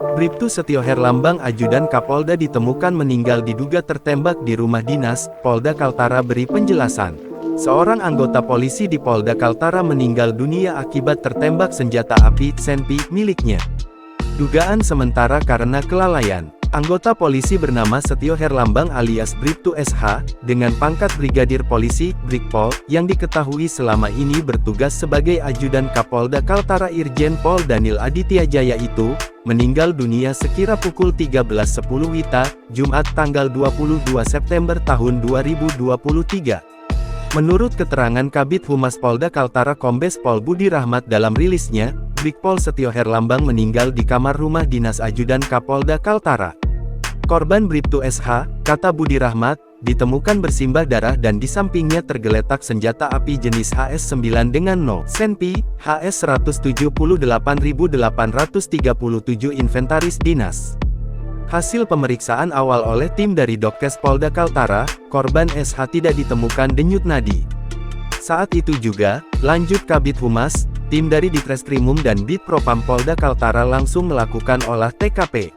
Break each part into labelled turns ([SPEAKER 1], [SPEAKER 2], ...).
[SPEAKER 1] Bribtu Setio Herlambang Ajudan Kapolda ditemukan meninggal diduga tertembak di rumah dinas, Polda Kaltara beri penjelasan. Seorang anggota polisi di Polda Kaltara meninggal dunia akibat tertembak senjata api Senpi miliknya. Dugaan sementara karena kelalaian. Anggota polisi bernama Setio Herlambang alias Bribtu SH, dengan pangkat Brigadir Polisi, Brigpol, yang diketahui selama ini bertugas sebagai Ajudan Kapolda Kaltara Irjen Pol Danil Aditya Jaya itu, meninggal dunia sekira pukul 13.10 WITA, Jumat tanggal 22 September tahun 2023. Menurut keterangan Kabid Humas Polda Kaltara Kombes Pol Budi Rahmat dalam rilisnya, Brigpol Setio Herlambang meninggal di kamar rumah dinas Ajudan Kapolda Kaltara. Korban Bribtu SH, kata Budi Rahmat, ditemukan bersimbah darah dan di sampingnya tergeletak senjata api jenis HS-9 dengan no Senpi, HS 178.837 inventaris dinas. Hasil pemeriksaan awal oleh tim dari Dokkes Polda Kaltara, korban SH tidak ditemukan denyut nadi. Saat itu juga, lanjut Kabid Humas, tim dari Ditreskrimum dan Ditpropam Polda Kaltara langsung melakukan olah TKP.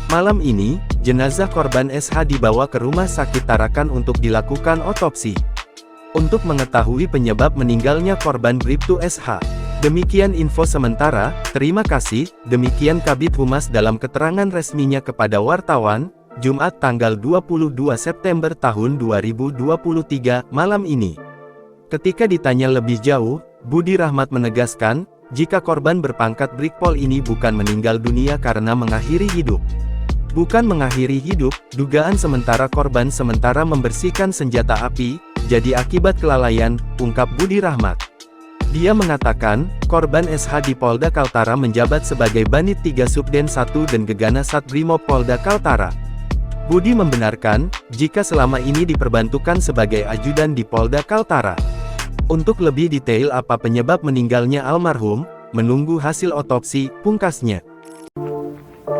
[SPEAKER 1] Malam ini, jenazah korban SH dibawa ke Rumah Sakit Tarakan untuk dilakukan otopsi. Untuk mengetahui penyebab meninggalnya korban Bribtu SH. Demikian info sementara, terima kasih, demikian Kabid Humas dalam keterangan resminya kepada wartawan, Jumat tanggal 22 September tahun 2023, malam ini. Ketika ditanya lebih jauh, Budi Rahmat menegaskan, jika korban berpangkat Brigpol ini bukan meninggal dunia karena mengakhiri hidup. Bukan mengakhiri hidup, dugaan sementara korban sementara membersihkan senjata api, jadi akibat kelalaian, ungkap Budi Rahmat. Dia mengatakan, korban SH di Polda Kaltara menjabat sebagai Banit 3 Subden 1 dan Gegana Satbrimob Polda Kaltara. Budi membenarkan, jika selama ini diperbantukan sebagai ajudan di Polda Kaltara. Untuk lebih detail apa penyebab meninggalnya almarhum, menunggu hasil otopsi, pungkasnya.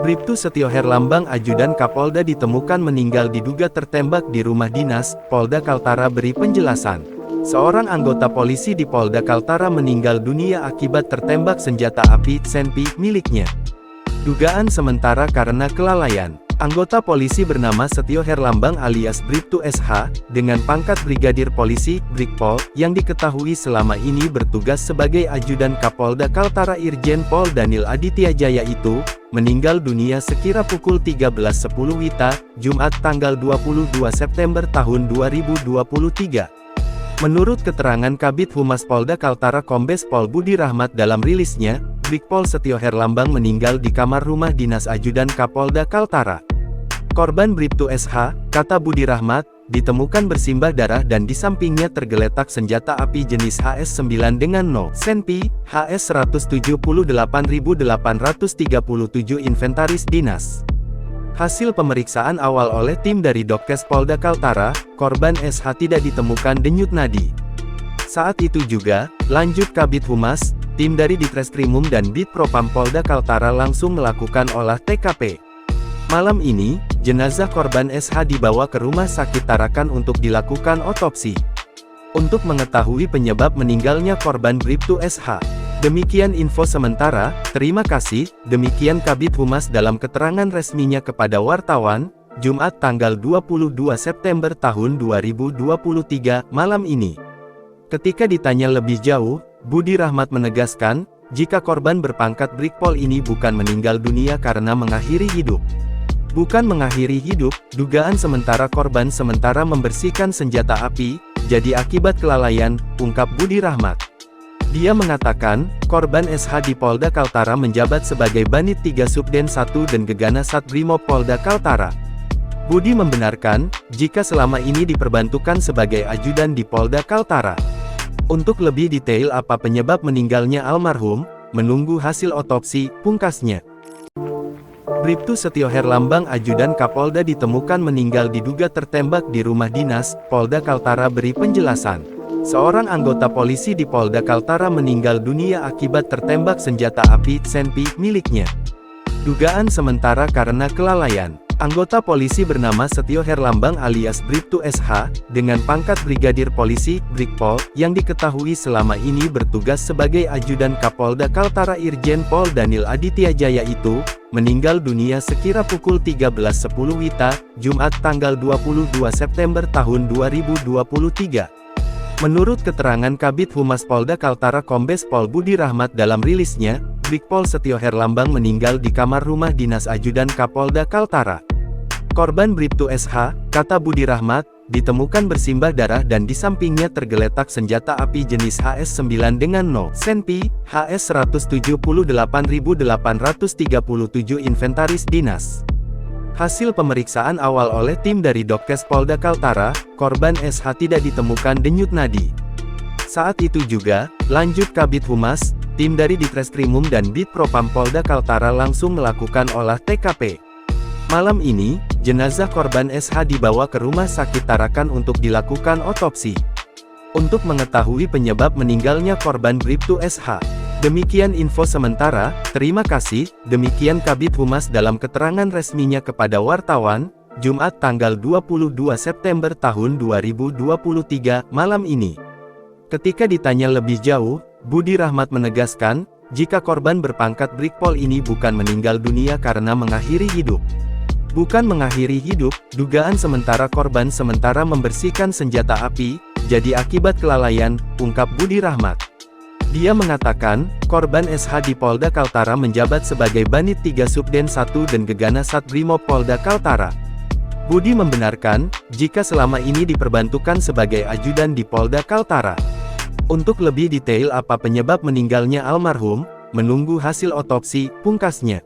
[SPEAKER 1] Bribtu Setio Herlambang Ajudan Kapolda ditemukan meninggal diduga tertembak di rumah dinas, Polda Kaltara beri penjelasan. Seorang anggota polisi di Polda Kaltara meninggal dunia akibat tertembak senjata api Senpi miliknya. Dugaan sementara karena kelalaian. Anggota polisi bernama Setio Herlambang alias Bribtu SH, dengan pangkat Brigadir Polisi, Brigpol, yang diketahui selama ini bertugas sebagai Ajudan Kapolda Kaltara Irjen Pol Danil Aditya Jaya itu, meninggal dunia sekira pukul 13.10 WITA, Jumat tanggal 22 September tahun 2023. Menurut keterangan Kabid Humas Polda Kaltara Kombes Pol Budi Rahmat dalam rilisnya, Brigpol Setio Herlambang meninggal di kamar rumah dinas Ajudan Kapolda Kaltara. Korban Bribtu SH, kata Budi Rahmat, ditemukan bersimbah darah dan di sampingnya tergeletak senjata api jenis HS-9 dengan no Senpi, HS 178.837 inventaris dinas. Hasil pemeriksaan awal oleh tim dari Dokkes Polda Kaltara, korban SH tidak ditemukan denyut nadi. Saat itu juga, lanjut Kabid Humas, tim dari Ditreskrimum dan Ditpropam Polda Kaltara langsung melakukan olah TKP. Malam ini, jenazah korban SH dibawa ke Rumah Sakit Tarakan untuk dilakukan otopsi. Untuk mengetahui penyebab meninggalnya korban Bribtu SH. Demikian info sementara, terima kasih, demikian Kabid Humas dalam keterangan resminya kepada wartawan, Jumat tanggal 22 September tahun 2023, malam ini. Ketika ditanya lebih jauh, Budi Rahmat menegaskan, jika korban berpangkat Brigpol ini bukan meninggal dunia karena mengakhiri hidup. Bukan mengakhiri hidup, dugaan sementara korban sementara membersihkan senjata api, jadi akibat kelalaian, ungkap Budi Rahmat. Dia mengatakan, korban SH di Polda Kaltara menjabat sebagai Banit 3 Subden 1 dan Gegana Satbrimob Polda Kaltara. Budi membenarkan, jika selama ini diperbantukan sebagai ajudan di Polda Kaltara. Untuk lebih detail apa penyebab meninggalnya almarhum, menunggu hasil otopsi, pungkasnya. Bribtu Setio Herlambang Ajudan Kapolda ditemukan meninggal diduga tertembak di rumah dinas, Polda Kaltara beri penjelasan. Seorang anggota polisi di Polda Kaltara meninggal dunia akibat tertembak senjata api Senpi miliknya. Dugaan sementara karena kelalaian. Anggota polisi bernama Setio Herlambang alias Bribtu SH, dengan pangkat Brigadir Polisi, Brigpol, yang diketahui selama ini bertugas sebagai Ajudan Kapolda Kaltara Irjen Pol Danil Aditya Jaya itu, meninggal dunia sekira pukul 13.10 WITA, Jumat tanggal 22 September tahun 2023. Menurut keterangan Kabid Humas Polda Kaltara Kombes Pol Budi Rahmat dalam rilisnya, Brigpol Setio Herlambang meninggal di kamar rumah dinas Ajudan Kapolda Kaltara. Korban Bribtu SH, kata Budi Rahmat, ditemukan bersimbah darah dan di sampingnya tergeletak senjata api jenis HS-9 dengan 0 senpi, HS 178.837 inventaris dinas. Hasil pemeriksaan awal oleh tim dari Dokkes Polda Kaltara, korban SH tidak ditemukan denyut nadi. Saat itu juga, lanjut Kabid Humas, tim dari Ditreskrimum dan Ditpropam Polda Kaltara langsung melakukan olah TKP. Malam ini, jenazah korban SH dibawa ke Rumah Sakit Tarakan untuk dilakukan otopsi. Untuk mengetahui penyebab meninggalnya korban Bribtu SH. Demikian info sementara, terima kasih, demikian Kabid Humas dalam keterangan resminya kepada wartawan, Jumat tanggal 22 September tahun 2023, malam ini. Ketika ditanya lebih jauh, Budi Rahmat menegaskan, jika korban berpangkat Brigpol ini bukan meninggal dunia karena mengakhiri hidup. Bukan mengakhiri hidup, dugaan sementara korban sementara membersihkan senjata api, jadi akibat kelalaian, ungkap Budi Rahmat. Dia mengatakan, korban SH di Polda Kaltara menjabat sebagai Banit 3 Subden 1 dan Gegana Satbrimob Polda Kaltara. Budi membenarkan, jika selama ini diperbantukan sebagai ajudan di Polda Kaltara. Untuk lebih detail apa penyebab meninggalnya almarhum, menunggu hasil otopsi, pungkasnya.